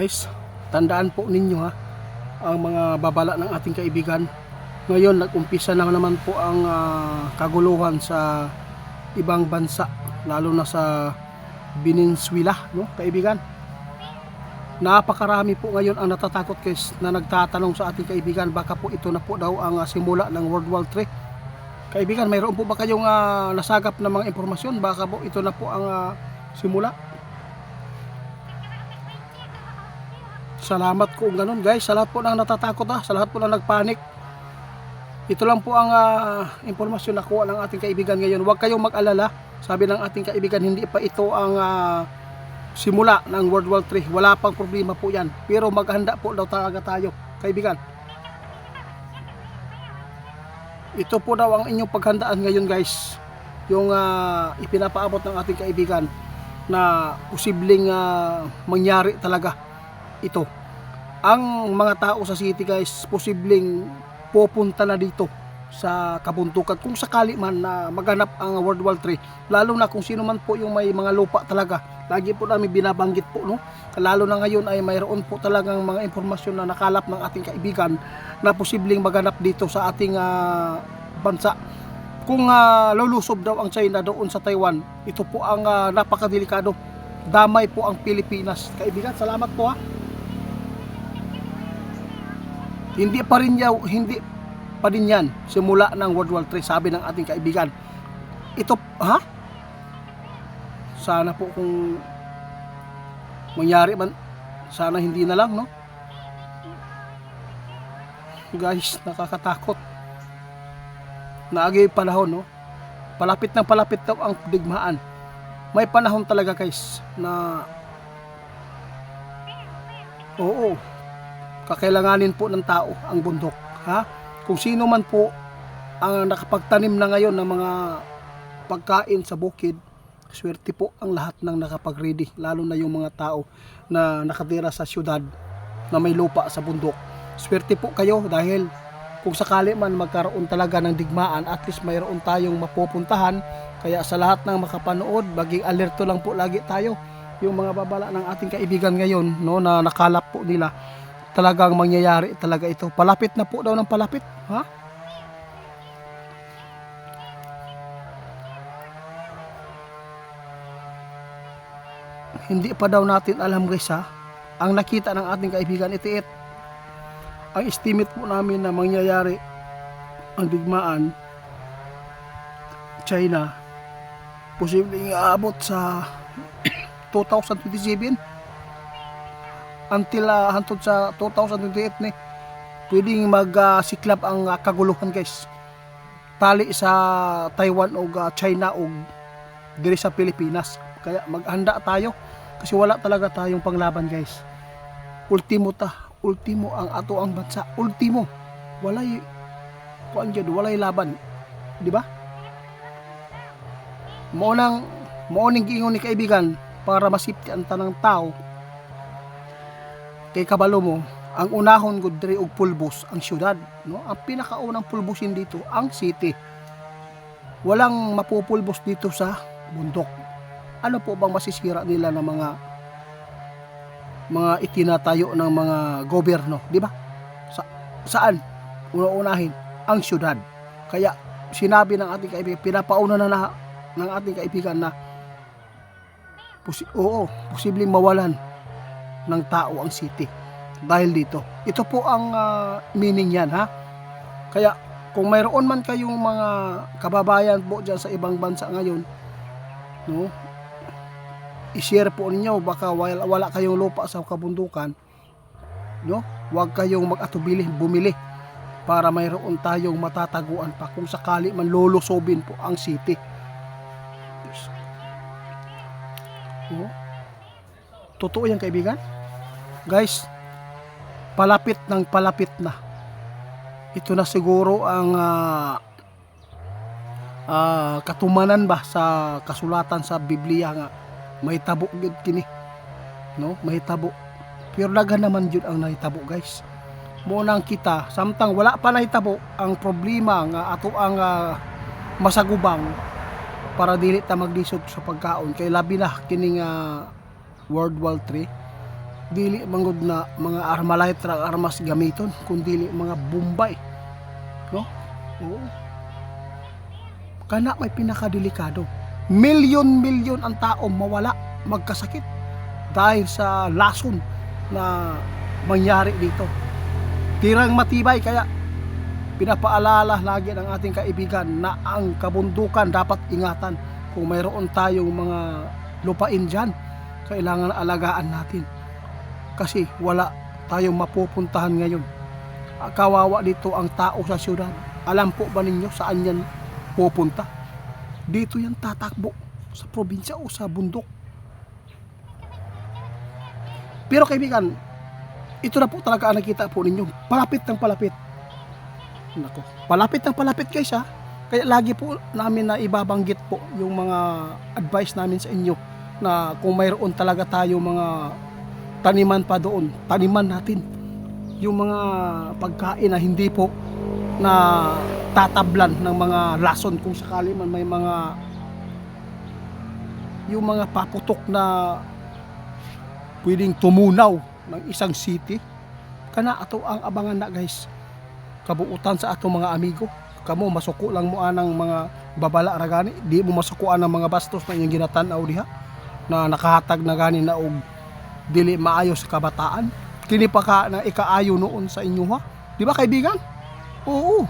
Guys, tandaan po ninyo ha, ang mga babala ng ating kaibigan. Ngayon nag-umpisa na naman po ang kaguluhan sa ibang bansa, lalo na sa Venezuela, no, kaibigan. Napakarami po ngayon ang natatakot guys, na nagtatanong sa ating kaibigan, baka po ito na po daw ang simula ng World War III. Kaibigan, mayroon po ba kayong nasagap na mga impormasyon? Baka po ito na po ang simula. Salamat kung ganun guys, sa lahat po ng natatakot sa lahat po ng nagpanik. Ito lang po ang impormasyon na kuha ng ating kaibigan ngayon. Huwag kayong mag-alala, sabi ng ating kaibigan, hindi pa ito ang simula ng World War III. Wala pang problema po yan, pero maghanda po daw talaga tayo, kaibigan. Ito po daw ang inyong paghandaan ngayon guys, yung ipinapaabot ng ating kaibigan na posibleng mangyari talaga ito. Ang mga tao sa city guys, posibleng pupunta na dito sa kabuntukan kung sakali man na maganap ang World War III, lalo na kung sino man po yung may mga lupa talaga. Lagi po namin binabanggit po, no, lalo na ngayon ay mayroon po talagang mga impormasyon na nakalap ng ating kaibigan na posibleng maganap dito sa ating bansa. Kung lulusob daw ang China doon sa Taiwan, ito po ang napakadelikado. Damay po ang Pilipinas, kaibigan. Salamat po ha. Hindi pa rin yan simula ng World War III, sabi ng ating kaibigan. Ito, sana po kung mangyari man, sana hindi na lang, no? Guys, nakakatakot. Naagay panahon, no? Palapit daw ang digmaan. May panahon talaga guys na kakailanganin po ng tao ang bundok, kung sino man po ang nakapagtanim na ngayon ng mga pagkain sa bukid, swerte po ang lahat ng nakapag-ready, lalo na yung mga tao na nakatira sa syudad na may lupa sa bundok. Swerte po kayo, dahil kung sakali man magkaroon talaga ng digmaan, at least mayroon tayong mapupuntahan. Kaya sa lahat ng makapanood, maging alerto lang po lagi tayo. Yung mga babala ng ating kaibigan ngayon, no, na nakalap po nila, talagang mangyayari talaga ito. Palapit na po daw ng palapit, Hindi pa daw natin alam guys ang nakita ng ating kaibigan itiit. Ang estimate po namin na mangyayari ang digmaan China, posibleng aabot sa 2027 until hantod sa 2028 ni pwedeng magsiklab ang kaguluhan guys, tali sa Taiwan o China o diri sa Pilipinas. Kaya maghanda tayo, kasi wala talaga tayong panglaban guys. Ultimo ang ato ang bansa, ultimo, walay laban, di ba? Maoning giingon ni kaibigan, para masipti ang tanang tao kay kabalo mo, ang unahon gud diri og pulbos ang syudad, no? Ang pinakaunang pulbosin dito ang city. Walang mapupulbos dito sa bundok. Ano po bang masisira nila ng mga itinatayo ng mga gobyerno, di ba? Saan una-unahin? Ang syudad. Kaya sinabi ng ating kaibigan, pinapauna na ng ating kaibigan na posibleng mawalan ng tao ang city dahil dito. Ito po ang meaning yan, Kaya kung mayroon man kayong mga kababayan po dyan sa ibang bansa ngayon, no, i-share po ninyo, baka wala kayong lupa sa kabundukan, no, huwag kayong mag-atubili, bumili para mayroon tayong matataguan pa kung sakali man lulusobin po ang city. No? Totoo yan kaibigan. Guys, palapit na. Ito na siguro ang katumanan ba sa kasulatan sa Biblia nga may tabo gud kini, no? May tabo. Pero daghan naman jud ang nahitabo guys. Mo nang kita samtang wala pa nahitabo, ang problema nga ato ang masagubang para dili ta maglisod sa pagkaon, kay labi na kining World War III. dili mangod na mga Armalite ra armas gamiton kundi mga Bombay, no? Oo. Kana may pinakadelikado. Milyon-milyon ang tao mawala, magkasakit dahil sa lason na mangyari dito. Tirang matibay, kaya pinapaalala lagi ng ating kaibigan na ang kabundukan dapat ingatan. Kung mayroon tayong mga lupain dyan, kailangan alagaan natin. Kasi wala tayong mapupuntahan ngayon. Kawawa dito ang tao sa syudad. Alam po ba ninyo saan yan pupunta? Dito yan tatakbo, sa probinsya o sa bundok. Pero kaibigan, ito na po talaga ang nakita po ninyo. Palapit ng palapit. Nako, palapit ng palapit guys ha. Kaya lagi po namin na ibabanggit po yung mga advice namin sa inyo na kung mayroon talaga tayo mga taniman pa doon, taniman natin yung mga pagkain na hindi po na tatablan ng mga lason kung sakali man may mga yung mga paputok na pwedeng tumunaw ng isang city. Kana ato ang abangan na guys, kabuutan sa ato mga amigo. Kamo masuko lang mo anang mga babala ra gani, di mo masukuan ang mga bastos na inyong ginatan-aw diha na nakahatag na gani na og dili maayo sa kabataan. Kini pa ka na ikaayo noon sa inyo ha, di ba kaibigan? Oo,